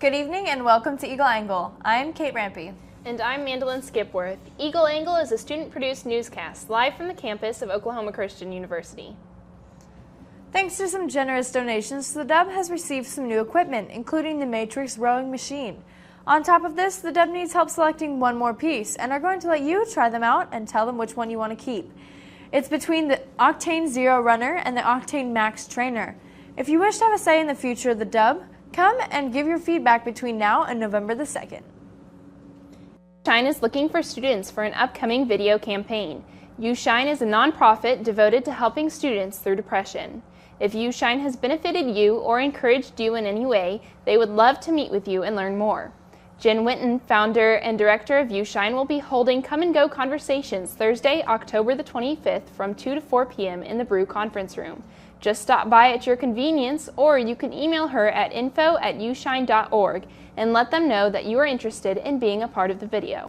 Good evening and welcome to Eagle Angle. I'm Kate Rampey. And I'm Mandolyn Skipworth. Eagle Angle is a student-produced newscast live from the campus of Oklahoma Christian University. Thanks to some generous donations, the Dub has received some new equipment, including the Matrix rowing machine. On top of this, the Dub needs help selecting one more piece and are going to let you try them out and tell them which one you want to keep. It's between the Octane Zero Runner and the Octane Max Trainer. If you wish to have a say in the future of the Dub, come and give your feedback between now and November the 2nd. Shine is looking for students for an upcoming video campaign. You Shine is a nonprofit devoted to helping students through depression. If You Shine has benefited you or encouraged you in any way, they would love to meet with you and learn more. Jen Winton, founder and director of You Shine, will be holding Come and Go conversations Thursday, October the 25th from 2 to 4 p.m. in the Brew Conference Room. Just stop by at your convenience, or you can email her at info@ushine.org and let them know that you are interested in being a part of the video.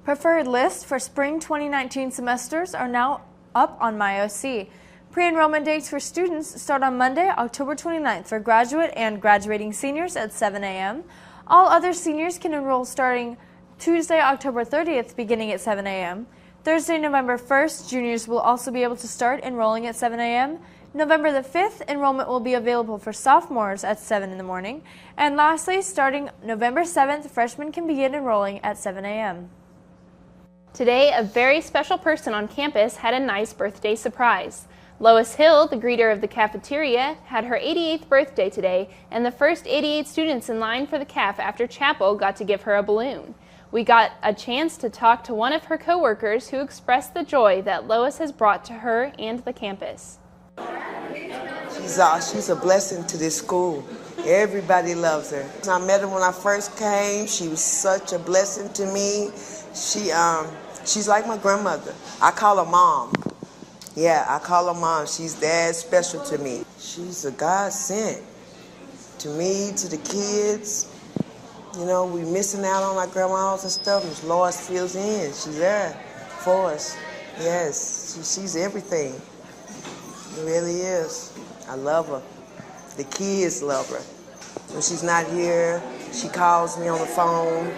Preferred lists for spring 2019 semesters are now up on MyOC. Pre-enrollment dates for students start on Monday, October 29th for graduate and graduating seniors at 7 a.m. All other seniors can enroll starting Tuesday, October 30th, beginning at 7 a.m. Thursday, November 1st, juniors will also be able to start enrolling at 7 a.m. November the 5th, enrollment will be available for sophomores at 7 in the morning. And lastly, starting November 7th, freshmen can begin enrolling at 7 a.m. Today, a very special person on campus had a nice birthday surprise. Lois Hill, the greeter of the cafeteria, had her 88th birthday today, and the first 88 students in line for the caf after chapel got to give her a balloon. We got a chance to talk to one of her coworkers who expressed the joy that Lois has brought to her and the campus. She's a blessing to this school. Everybody loves her. I met her when I first came. She was such a blessing to me. She's like my grandmother. I call her Mom. Yeah, I call her Mom. She's that special to me. She's a God sent to me, to the kids. You know, we missing out on our grandmas and stuff, and Lois fills in. She's there for us. Yes, she's everything. It really is. I love her. The kids love her. When she's not here, she calls me on the phone,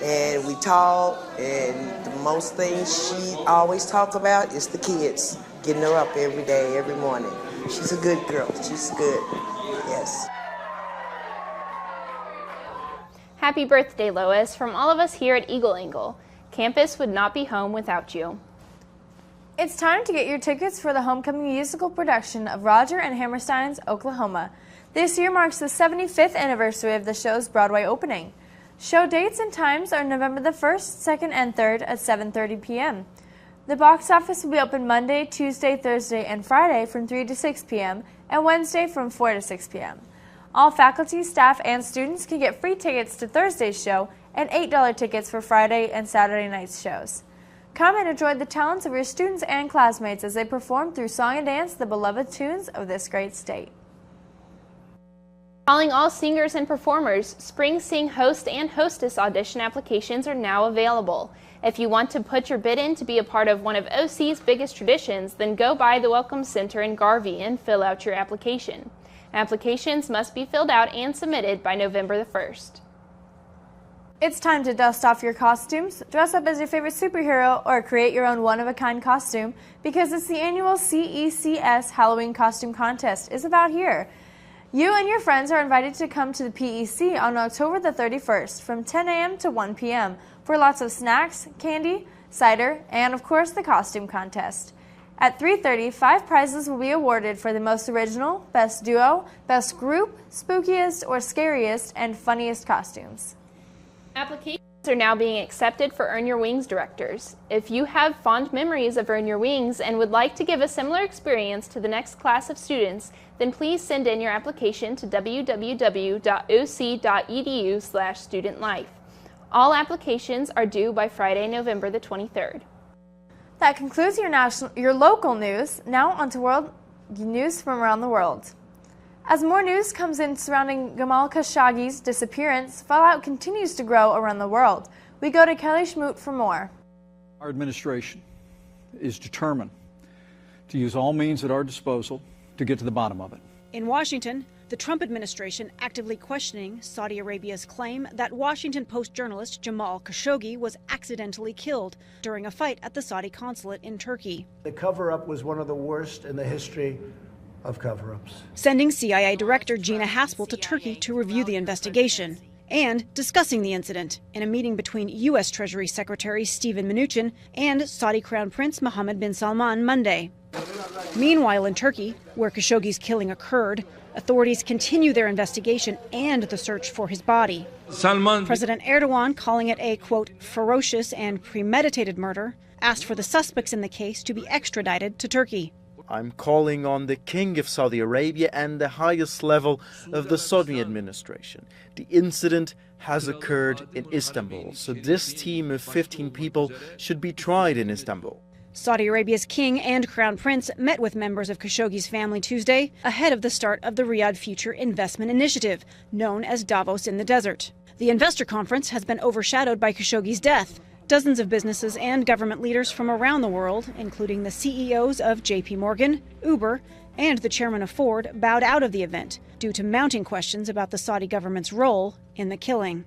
and we talk, and the most things she always talks about is the kids. Getting her up every day, every morning. She's a good girl. She's good. Yes. Happy birthday, Lois, from all of us here at Eagle Angle. Campus would not be home without you. It's time to get your tickets for the homecoming musical production of Roger and Hammerstein's Oklahoma. This year marks the 75th anniversary of the show's Broadway opening. Show dates and times are November the 1st, 2nd, and 3rd at 7:30 p.m. The box office will be open Monday, Tuesday, Thursday, and Friday from 3 to 6 p.m. and Wednesday from 4 to 6 p.m. All faculty, staff, and students can get free tickets to Thursday's show and $8 tickets for Friday and Saturday night's shows. Come and enjoy the talents of your students and classmates as they perform through song and dance the beloved tunes of this great state. Calling all singers and performers, Spring Sing host and hostess audition applications are now available. If you want to put your bid in to be a part of one of OC's biggest traditions, then go by the Welcome Center in Garvey and fill out your application. Applications must be filled out and submitted by November the 1st. It's time to dust off your costumes, dress up as your favorite superhero, or create your own one-of-a-kind costume, because it's the annual CECS Halloween Costume Contest is about here. You and your friends are invited to come to the PEC on October the 31st from 10 a.m. to 1 p.m. for lots of snacks, candy, cider, and of course the costume contest. At 3:30, 5 prizes will be awarded for the most original, best duo, best group, spookiest or scariest, and funniest costumes. Applications are now being accepted for Earn Your Wings directors. If you have fond memories of Earn Your Wings and would like to give a similar experience to the next class of students, then please send in your application to www.oc.edu/studentlife. All applications are due by Friday, November the 23rd. That concludes your local news. Now on to world news from around the world. As more news comes in surrounding Gamal Khashoggi's disappearance, fallout continues to grow around the world. We go to Kelly Schmoot for more. Our administration is determined to use all means at our disposal to get to the bottom of it. In Washington, The Trump administration actively questioning Saudi Arabia's claim that Washington Post journalist Jamal Khashoggi was accidentally killed during a fight at the Saudi consulate in Turkey. The cover-up was one of the worst in the history of cover-ups. Sending CIA Director Gina Haspel to Turkey to review the investigation, and discussing the incident in a meeting between U.S. Treasury Secretary Steven Mnuchin and Saudi Crown Prince Mohammed bin Salman Monday. Meanwhile, in Turkey, where Khashoggi's killing occurred, authorities continue their investigation and the search for his body. President Erdogan, calling it a, quote, ferocious and premeditated murder, asked for the suspects in the case to be extradited to Turkey. I'm calling on the King of Saudi Arabia and the highest level of the Saudi administration. The incident has occurred in Istanbul, so this team of 15 people should be tried in Istanbul. Saudi Arabia's king and crown prince met with members of Khashoggi's family Tuesday ahead of the start of the Riyadh Future Investment Initiative, known as Davos in the Desert. The investor conference has been overshadowed by Khashoggi's death. Dozens of businesses and government leaders from around the world, including the CEOs of JP Morgan, Uber, and the chairman of Ford, bowed out of the event due to mounting questions about the Saudi government's role in the killing.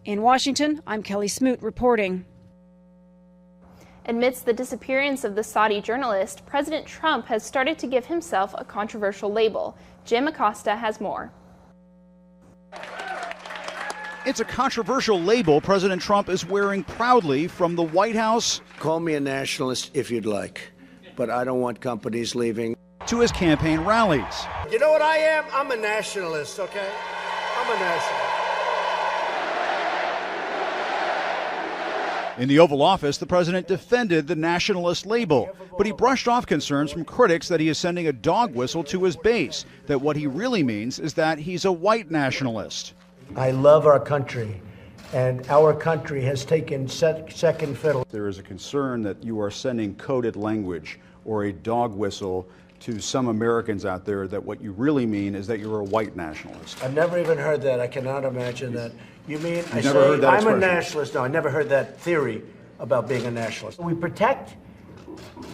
In Washington, I'm Kelly Smoot reporting. Amidst the disappearance of the Saudi journalist, President Trump has started to give himself a controversial label. Jim Acosta has more. It's a controversial label President Trump is wearing proudly from the White House. Call me a nationalist if you'd like, but I don't want companies leaving. To his campaign rallies. You know what I am? I'm a nationalist, okay? I'm a nationalist. In the Oval Office, the president defended the nationalist label, but he brushed off concerns from critics that he is sending a dog whistle to his base, that what he really means is that he's a white nationalist. I love our country, and our country has taken second fiddle. There is a concern that you are sending coded language or a dog whistle to some Americans out there that what you really mean is that you're a white nationalist. I've never even heard that. I cannot imagine that. You mean I never heard that I'm expression? a nationalist? No, I never heard that theory about being a nationalist. We protect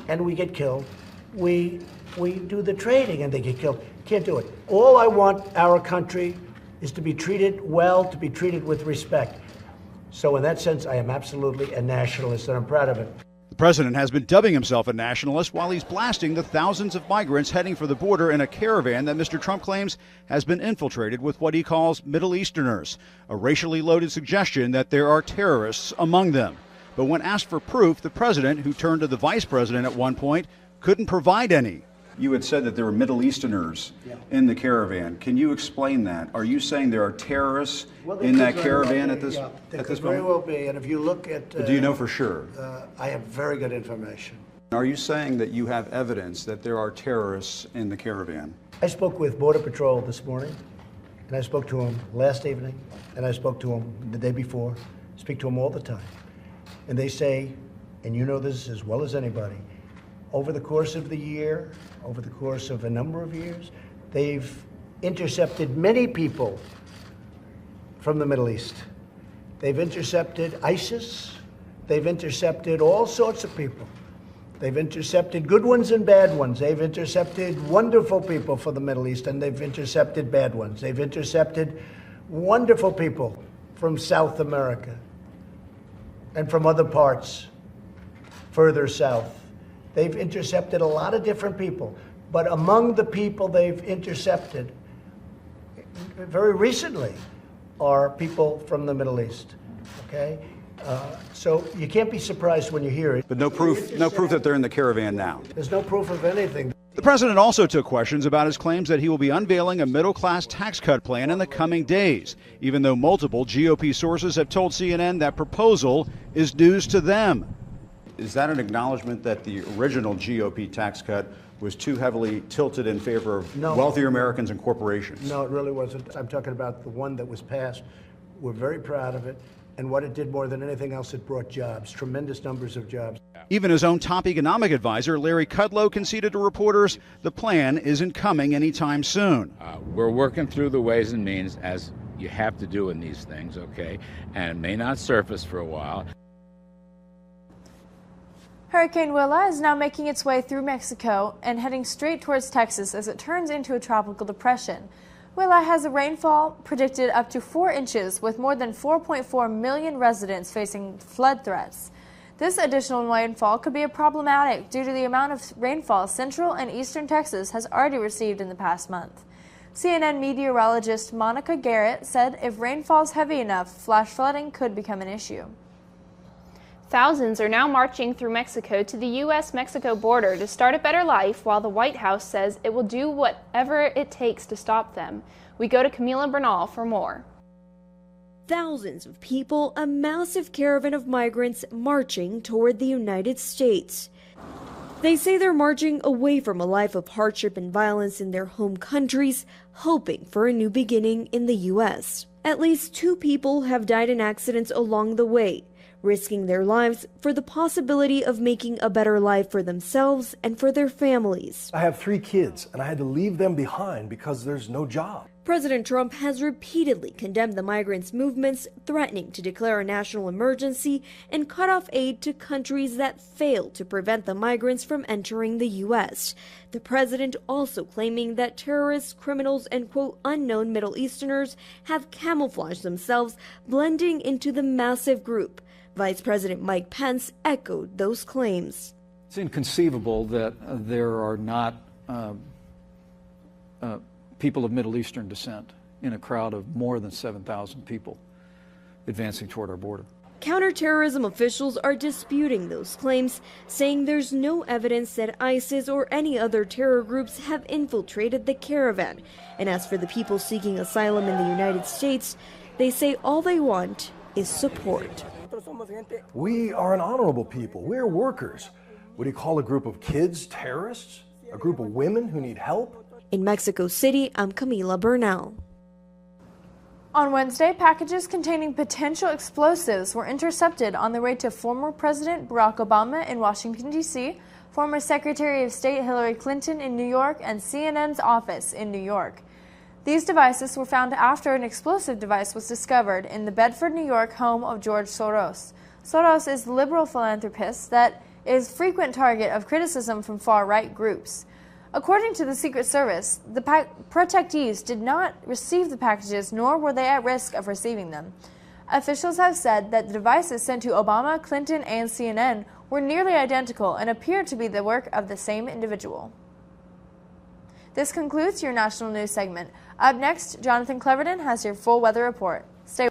and we get killed. We do the trading and they get killed. Can't do it. All I want our country is to be treated well, to be treated with respect. So in that sense, I am absolutely a nationalist and I'm proud of it. The president has been dubbing himself a nationalist while he's blasting the thousands of migrants heading for the border in a caravan that Mr. Trump claims has been infiltrated with what he calls Middle Easterners, a racially loaded suggestion that there are terrorists among them. But when asked for proof, the president, who turned to the vice president at one point, couldn't provide any. You had said that there were Middle Easterners in the caravan. Can you explain that? Are you saying there are terrorists in that caravan at this moment? There could very well be, and if you look at... But do you know for sure? I have very good information. Are you saying that you have evidence that there are terrorists in the caravan? I spoke with Border Patrol this morning, and I spoke to them last evening, and I spoke to them the day before. I speak to them all the time. And they say, and you know this as well as anybody, over the course of the year, over the course of a number of years, they've intercepted many people from the Middle East. They've intercepted ISIS. They've intercepted all sorts of people. They've intercepted good ones and bad ones. They've intercepted wonderful people for the Middle East, and they've intercepted bad ones. They've intercepted wonderful people from South America and from other parts further south. They've intercepted a lot of different people, but among the people they've intercepted very recently are people from the Middle East, okay? So you can't be surprised when you hear it. But no proof that they're in the caravan now. There's no proof of anything. The president also took questions about his claims that he will be unveiling a middle-class tax cut plan in the coming days, even though multiple GOP sources have told CNN that proposal is news to them. Is that an acknowledgement that the original GOP tax cut was too heavily tilted in favor of wealthier Americans and corporations? No, it really wasn't. I'm talking about the one that was passed. We're very proud of it. And what it did more than anything else, it brought jobs, tremendous numbers of jobs. Even his own top economic advisor, Larry Kudlow, conceded to reporters the plan isn't coming anytime soon. We're working through the ways and means, as you have to do in these things, okay? And it may not surface for a while. Hurricane Willa is now making its way through Mexico and heading straight towards Texas as it turns into a tropical depression. Willa has a rainfall predicted up to 4 inches, with more than 4.4 million residents facing flood threats. This additional rainfall could be problematic due to the amount of rainfall central and eastern Texas has already received in the past month. CNN meteorologist Monica Garrett said if rainfall is heavy enough, flash flooding could become an issue. Thousands are now marching through Mexico to the U.S.-Mexico border to start a better life, while the White House says it will do whatever it takes to stop them. We go to Camila Bernal for more. Thousands of people, a massive caravan of migrants marching toward the United States. They say they're marching away from a life of hardship and violence in their home countries, hoping for a new beginning in the U.S. At least 2 people have died in accidents along the way, risking their lives for the possibility of making a better life for themselves and for their families. I have 3 kids, and I had to leave them behind because there's no job. President Trump has repeatedly condemned the migrants' movements, threatening to declare a national emergency and cut off aid to countries that fail to prevent the migrants from entering the U.S. The president also claiming that terrorists, criminals, and, quote, unknown Middle Easterners have camouflaged themselves, blending into the massive group. Vice President Mike Pence echoed those claims. It's inconceivable that there are not people of Middle Eastern descent in a crowd of more than 7,000 people advancing toward our border. Counterterrorism officials are disputing those claims, saying there's no evidence that ISIS or any other terror groups have infiltrated the caravan. And as for the people seeking asylum in the United States, they say all they want is support. We are an honorable people. We're workers. Would you call a group of kids terrorists? A group of women who need help? In Mexico City, I'm Camila Bernal. On Wednesday, packages containing potential explosives were intercepted on their way to former President Barack Obama in Washington, D.C., former Secretary of State Hillary Clinton in New York, and CNN's office in New York. These devices were found after an explosive device was discovered in the Bedford, New York home of George Soros. Soros is the liberal philanthropist that is a frequent target of criticism from far-right groups. According to the Secret Service, the protectees did not receive the packages, nor were they at risk of receiving them. Officials have said that the devices sent to Obama, Clinton, and CNN were nearly identical and appeared to be the work of the same individual. This concludes your national news segment. Up next, Jonathan Cleverton has your full weather report. Stay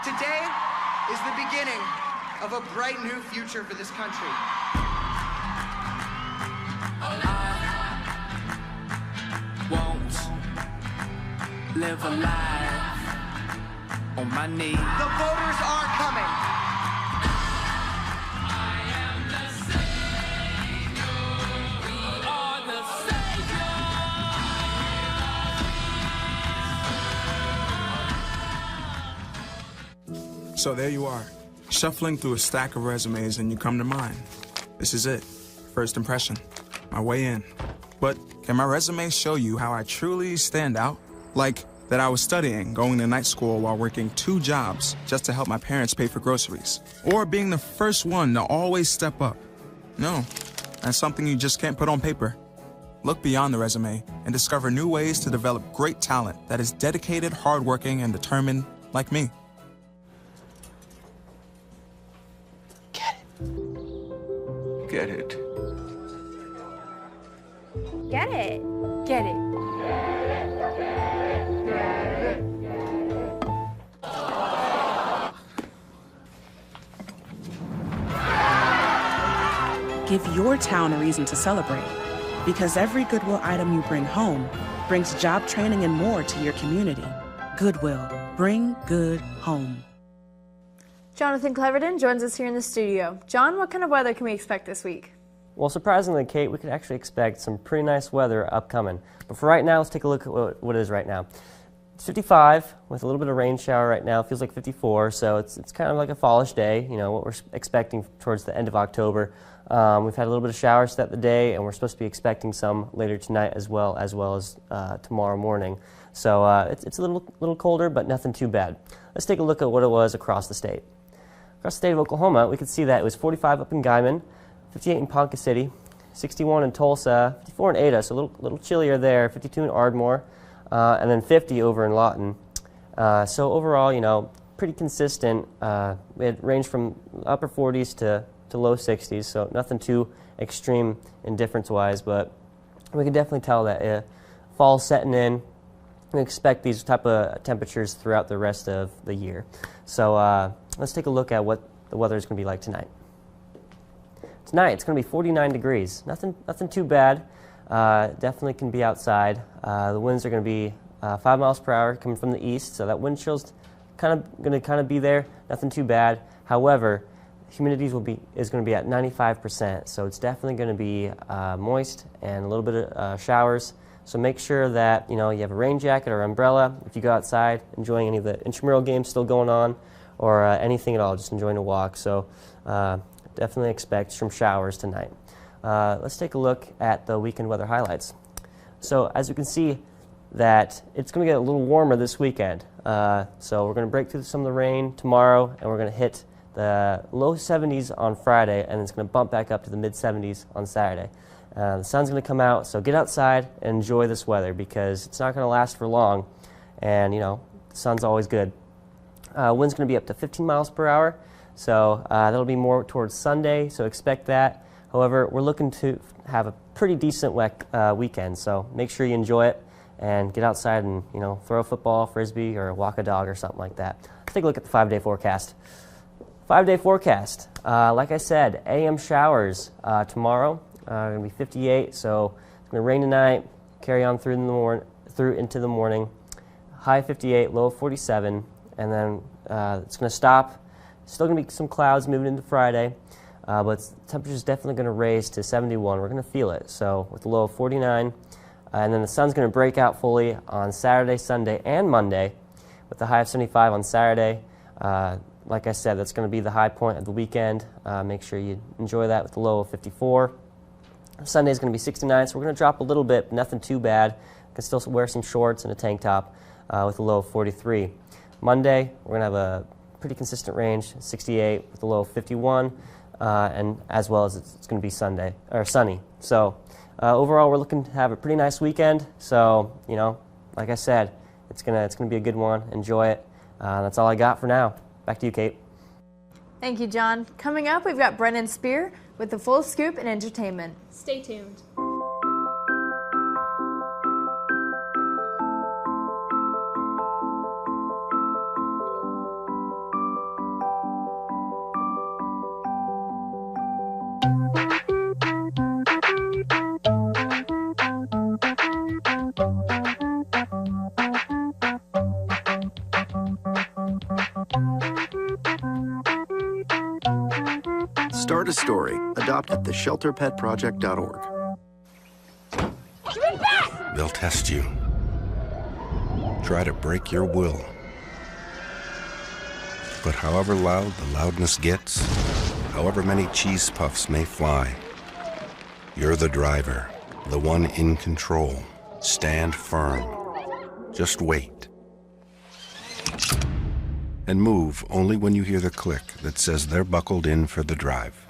Today is the beginning of a bright new future for this country. I won't live a life on my knees. The voters are coming. So there you are, shuffling through a stack of resumes and you come to mine. This is it, first impression, my way in. But can my resume show you how I truly stand out? Like that I was studying, going to night school while working 2 jobs just to help my parents pay for groceries. Or being the first one to always step up. No, that's something you just can't put on paper. Look beyond the resume and discover new ways to develop great talent that is dedicated, hardworking, and determined like me. Get it. Get it. Get it. Give your town a reason to celebrate, because every Goodwill item you bring home brings job training and more to your community. Goodwill, bring good home. Jonathan Cleverton joins us here in the studio. John, what kind of weather can we expect this week? Well, surprisingly, Kate, we could actually expect some pretty nice weather upcoming. But for right now, let's take a look at what it is right now. It's 55 with a little bit of rain shower right now. It feels like 54, so it's kind of like a fallish day, you know, what we're expecting towards the end of October. We've had a little bit of showers throughout the day, and we're supposed to be expecting some later tonight as well as tomorrow morning. So it's a little colder, but nothing too bad. Let's take a look at what it was across the state. Across the state of Oklahoma, we could see that it was 45 up in Guymon, 58 in Ponca City, 61 in Tulsa, 54 in Ada, so a little chillier there, 52 in Ardmore, and then 50 over in Lawton. So overall, you know, pretty consistent. It ranged from upper 40s to low 60s, so nothing too extreme in difference-wise, but we can definitely tell that fall's setting in. We expect these type of temperatures throughout the rest of the year. So let's take a look at what the weather is going to be like tonight. Tonight, it's going to be 49 degrees. Nothing too bad. Definitely can be outside. The winds are going to be 5 miles per hour coming from the east, so that wind chill's going to be there. Nothing too bad. However, humidity is going to be at 95%, so it's definitely going to be moist and a little bit of showers. So make sure that you have a rain jacket or umbrella if you go outside, enjoying any of the intramural games still going on, or anything at all, just enjoying a walk. So definitely expect some showers tonight. Let's take a look at the weekend weather highlights. So as you can see, that it's going to get a little warmer this weekend. So we're going to break through some of the rain tomorrow, and we're going to hit the low 70s on Friday, and it's going to bump back up to the mid 70s on Saturday. The sun's going to come out, so get outside and enjoy this weather because it's not going to last for long, and the sun's always good. Wind's going to be up to 15 miles per hour, so that'll be more towards Sunday, so expect that. However, we're looking to have a pretty decent weekend, so make sure you enjoy it and get outside and throw a football, frisbee, or walk a dog or something like that. Let's take a look at the 5-day forecast. 5-day forecast. Like I said, AM showers tomorrow. Going to be 58, so it's going to rain tonight, carry on through into the morning. High 58, low 47, and then it's going to stop. Still going to be some clouds moving into Friday, but temperature is definitely going to raise to 71. We're going to feel it, so with a low of 49, and then the sun's going to break out fully on Saturday, Sunday, and Monday, with a high of 75 on Saturday. Like I said, that's going to be the high point of the weekend. Make sure you enjoy that with a low of 54. Sunday is going to be 69, so we're going to drop a little bit, but nothing too bad. You can still wear some shorts and a tank top with a low of 43. Monday, we're going to have a pretty consistent range, 68 with a low of 51, and as well as it's going to be sunny. So overall, we're looking to have a pretty nice weekend. So like I said, it's gonna be a good one. Enjoy it. That's all I got for now. Back to you, Kate. Thank you, John. Coming up, we've got Brennan Spear with the full scoop in entertainment. Stay tuned. Start a story. Adopt at theshelterpetproject.org. They'll test you. Try to break your will. But however loud the loudness gets, however many cheese puffs may fly, you're the driver, the one in control. Stand firm. Just wait. And move only when you hear the click that says they're buckled in for the drive.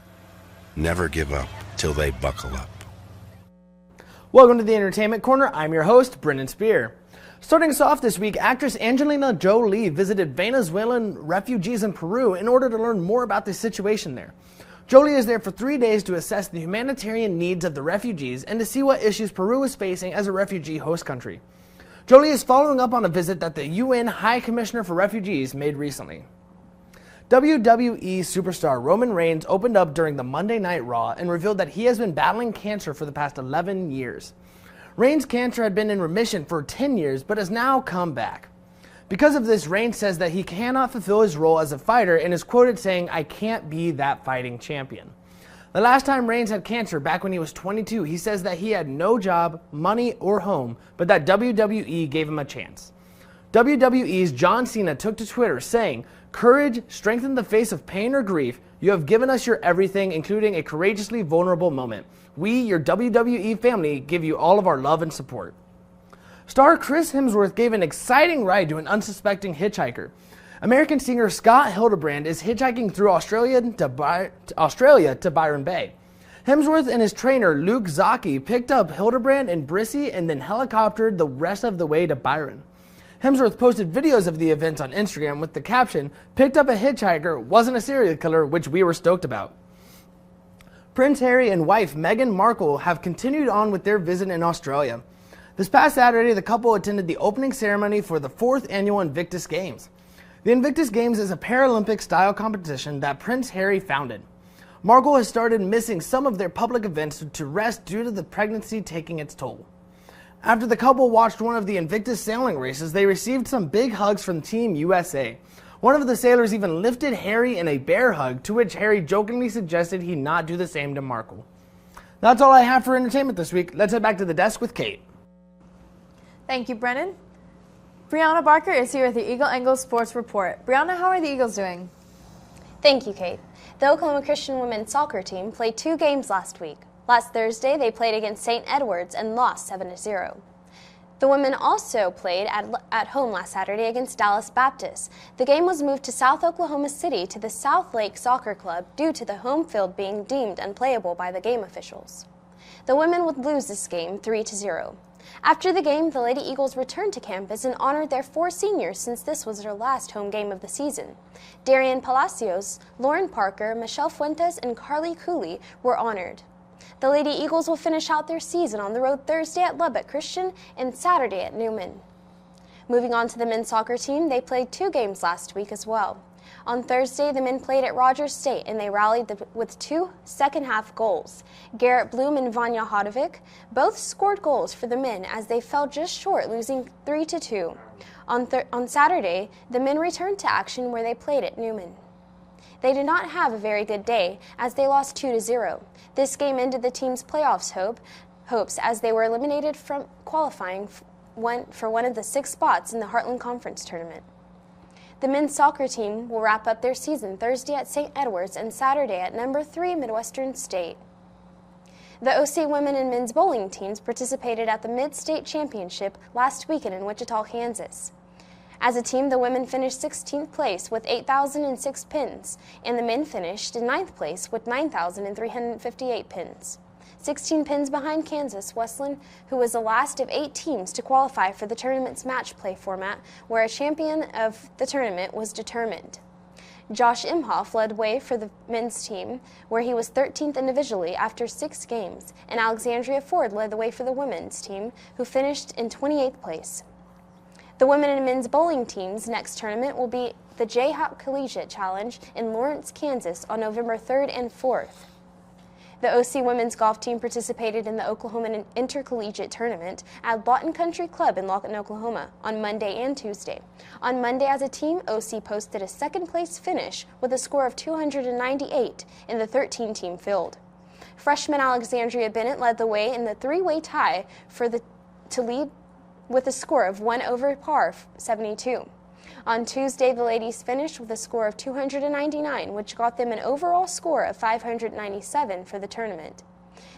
Never give up till they buckle up. Welcome to the Entertainment Corner. I'm your host, Brennan Spear. Starting us off this week, actress Angelina Jolie visited Venezuelan refugees in Peru in order to learn more about the situation there. Jolie is there for 3 days to assess the humanitarian needs of the refugees and to see what issues Peru is facing as a refugee host country. Jolie is following up on a visit that the UN High Commissioner for Refugees made recently. WWE superstar Roman Reigns opened up during the Monday Night Raw and revealed that he has been battling cancer for the past 11 years. Reigns' cancer had been in remission for 10 years but has now come back. Because of this, Reigns says that he cannot fulfill his role as a fighter and is quoted saying, "I can't be that fighting champion." The last time Reigns had cancer, back when he was 22, he says that he had no job, money, or home, but that WWE gave him a chance. WWE's John Cena took to Twitter saying, "Courage, strengthen the face of pain or grief. You have given us your everything, including a courageously vulnerable moment. We, your WWE family, give you all of our love and support." Star Chris Hemsworth gave an exciting ride to an unsuspecting hitchhiker. American singer Scott Hildebrand is hitchhiking through Australia to Byron Bay. Hemsworth and his trainer Luke Zaki picked up Hildebrand in Brissy and then helicoptered the rest of the way to Byron. Hemsworth posted videos of the event on Instagram with the caption, "Picked up a hitchhiker, wasn't a serial killer," which we were stoked about. Prince Harry and wife Meghan Markle have continued on with their visit in Australia. This past Saturday, the couple attended the opening ceremony for the 4th annual Invictus Games. The Invictus Games is a Paralympic-style competition that Prince Harry founded. Markle has started missing some of their public events to rest due to the pregnancy taking its toll. After the couple watched one of the Invictus sailing races, they received some big hugs from Team USA. One of the sailors even lifted Harry in a bear hug, to which Harry jokingly suggested he not do the same to Markle. That's all I have for entertainment this week. Let's head back to the desk with Kate. Thank you, Brennan. Brianna Barker is here with the Eagle Angle Sports Report. Brianna, how are the Eagles doing? Thank you, Kate. The Oklahoma Christian women's soccer team played 2 games last week. Last Thursday, they played against St. Edwards and lost 7-0. The women also played at home last Saturday against Dallas Baptist. The game was moved to South Oklahoma City to the South Lake Soccer Club due to the home field being deemed unplayable by the game officials. The women would lose this game 3-0. After the game, the Lady Eagles returned to campus and honored their 4 seniors since this was their last home game of the season. Darian Palacios, Lauren Parker, Michelle Fuentes, and Carly Cooley were honored. The Lady Eagles will finish out their season on the road Thursday at Lubbock Christian and Saturday at Newman. Moving on to the men's soccer team, they played 2 games last week as well. On Thursday, the men played at Rogers State and they rallied with 2 second-half goals. Garrett Bloom and Vanya Hodovic both scored goals for the men as they fell just short, losing 3-2. On Saturday, the men returned to action where they played at Newman. They did not have a very good day as they lost 2-0. This game ended the team's playoffs hopes as they were eliminated from qualifying for one of the 6 spots in the Heartland Conference tournament. The men's soccer team will wrap up their season Thursday at St. Edwards and Saturday at number 3 Midwestern State. The OC women and men's bowling teams participated at the Mid-State Championship last weekend in Wichita, Kansas. As a team, the women finished 16th place with 8,006 pins, and the men finished in 9th place with 9,358 pins. 16 pins behind Kansas Wesleyan, who was the last of 8 teams to qualify for the tournament's match play format, where a champion of the tournament was determined. Josh Imhoff led way for the men's team, where he was 13th individually after 6 games, and Alexandria Ford led the way for the women's team, who finished in 28th place. The women and men's bowling team's next tournament will be the Jayhawk Collegiate Challenge in Lawrence, Kansas on November 3rd and 4th. The OC women's golf team participated in the Oklahoma Intercollegiate Tournament at Lawton Country Club in Lawton, Oklahoma on Monday and Tuesday. On Monday as a team, OC posted a 2nd place finish with a score of 298 in the 13-team field. Freshman Alexandria Bennett led the way in the 3-way tie to lead with a score of 1 over par 72. On Tuesday, the ladies finished with a score of 299, which got them an overall score of 597 for the tournament.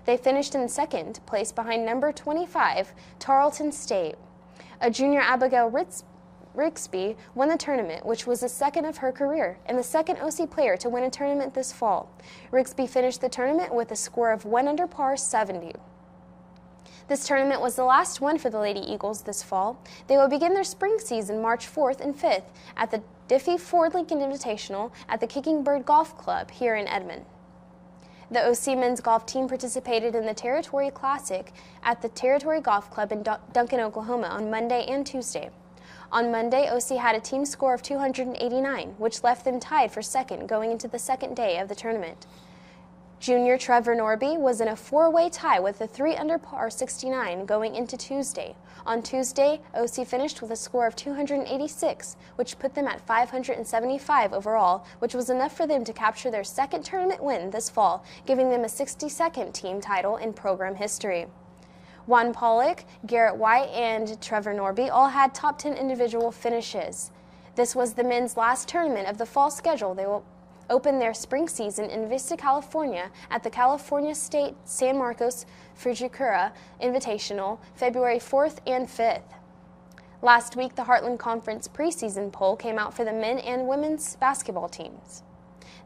They finished in 2nd place behind number 25, Tarleton State. A junior Abigail Rigsby won the tournament, which was the 2nd of her career and the 2nd OC player to win a tournament this fall. Rigsby finished the tournament with a score of 1 under par 70. This tournament was the last one for the Lady Eagles this fall. They will begin their spring season March 4th and 5th at the Diffie Ford Lincoln Invitational at the Kicking Bird Golf Club here in Edmond. The OC men's golf team participated in the Territory Classic at the Territory Golf Club in Duncan, Oklahoma on Monday and Tuesday. On Monday, OC had a team score of 289, which left them tied for 2nd going into the 2nd day of the tournament. Junior Trevor Norby was in a 4-way tie with a 3 under par 69 going into Tuesday. On Tuesday, OC finished with a score of 286, which put them at 575 overall, which was enough for them to capture their second tournament win this fall, giving them a 62nd team title in program history. Juan Pollock, Garrett White, and Trevor Norby all had top 10 individual finishes. This was the men's last tournament of the fall schedule. They will open their spring season in Vista, California at the California State San Marcos Fujikura Invitational, February 4th and 5th. Last week, the Heartland Conference preseason poll came out for the men and women's basketball teams.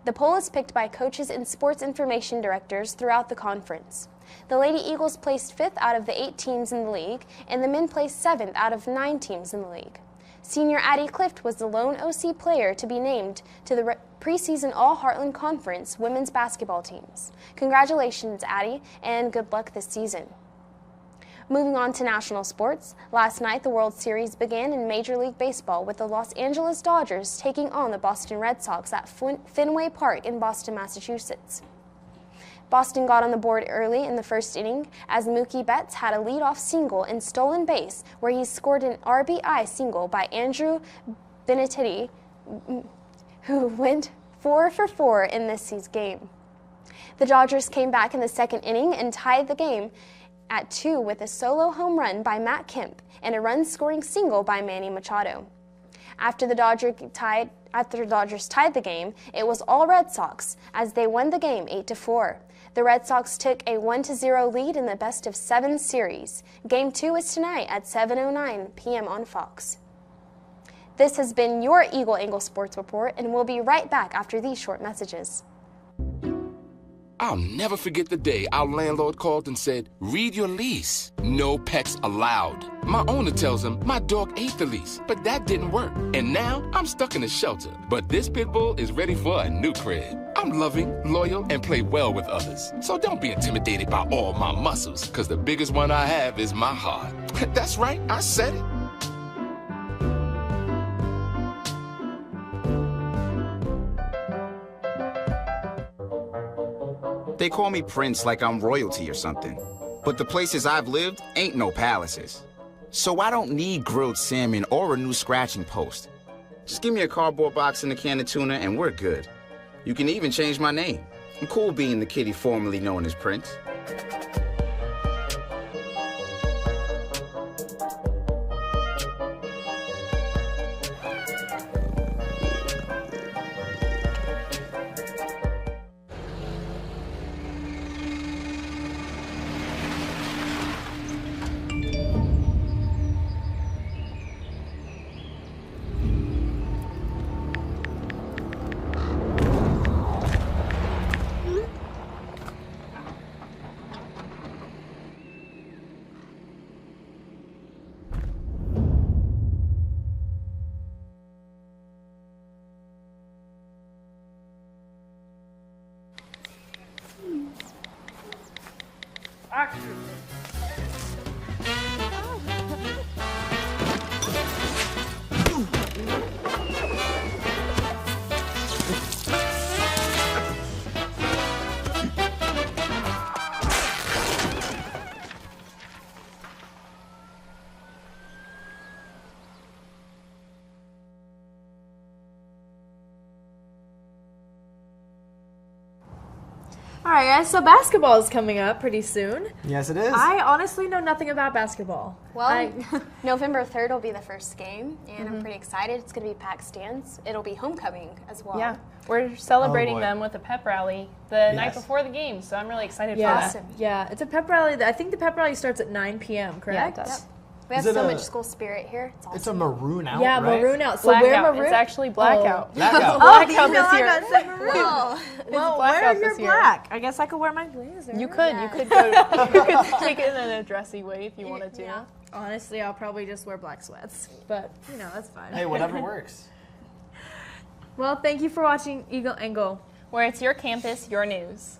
The poll is picked by coaches and sports information directors throughout the conference. The Lady Eagles placed 5th out of the 8 teams in the league, and the men placed 7th out of 9 teams in the league. Senior Addie Clift was the lone OC player to be named to the preseason All-Heartland Conference women's basketball teams. Congratulations, Addie, and good luck this season. Moving on to national sports, last night the World Series began in Major League Baseball with the Los Angeles Dodgers taking on the Boston Red Sox at Fenway Park in Boston, Massachusetts. Boston got on the board early in the first inning as Mookie Betts had a leadoff single and stolen base where he scored an RBI single by Andrew Benintendi, who went 4 for 4 in this season's game. The Dodgers came back in the second inning and tied the game at 2 with a solo home run by Matt Kemp and a run-scoring single by Manny Machado. After the Dodgers tied the game, it was all Red Sox as they won the game 8-4. The Red Sox took a 1-0 lead in the best-of-7 series. Game 2 is tonight at 7:09 p.m. on Fox. This has been your Eagle Angle Sports Report, and we'll be right back after these short messages. I'll never forget the day our landlord called and said, "Read your lease. No pets allowed." My owner tells him my dog ate the lease, but that didn't work. And now I'm stuck in a shelter. But this pit bull is ready for a new crib. I'm loving, loyal, and play well with others. So don't be intimidated by all my muscles, because the biggest one I have is my heart. That's right, I said it. They call me Prince like I'm royalty or something. But the places I've lived ain't no palaces. So I don't need grilled salmon or a new scratching post. Just give me a cardboard box and a can of tuna and we're good. You can even change my name. I'm cool being the kitty formerly known as Prince. All right, guys, so basketball is coming up pretty soon. Yes, it is. I honestly know nothing about basketball. Well, November 3rd will be the first game, and I'm pretty excited. It's going to be packed stands. It'll be homecoming as well. Yeah, we're celebrating them with a pep rally the night before the game, so I'm really excited for that. Yeah, it's a pep rally. I think the pep rally starts at 9 p.m., correct? Yeah, it does. Yep. We have so much school spirit here. It's awesome. It's a maroon out, Yeah, right? maroon out. So Blackout. wear maroon. It's actually blackout. Oh. Blackout. Blackout this year. I said maroon. Well, wear your this year. black. I guess I could wear my blazer. You could. You could go. You could take it in a dressy way if you wanted to. Yeah. Honestly, I'll probably just wear black sweats, but you know that's fine. Hey, whatever works. Well, thank you for watching Eagle Angle, where it's your campus, your news.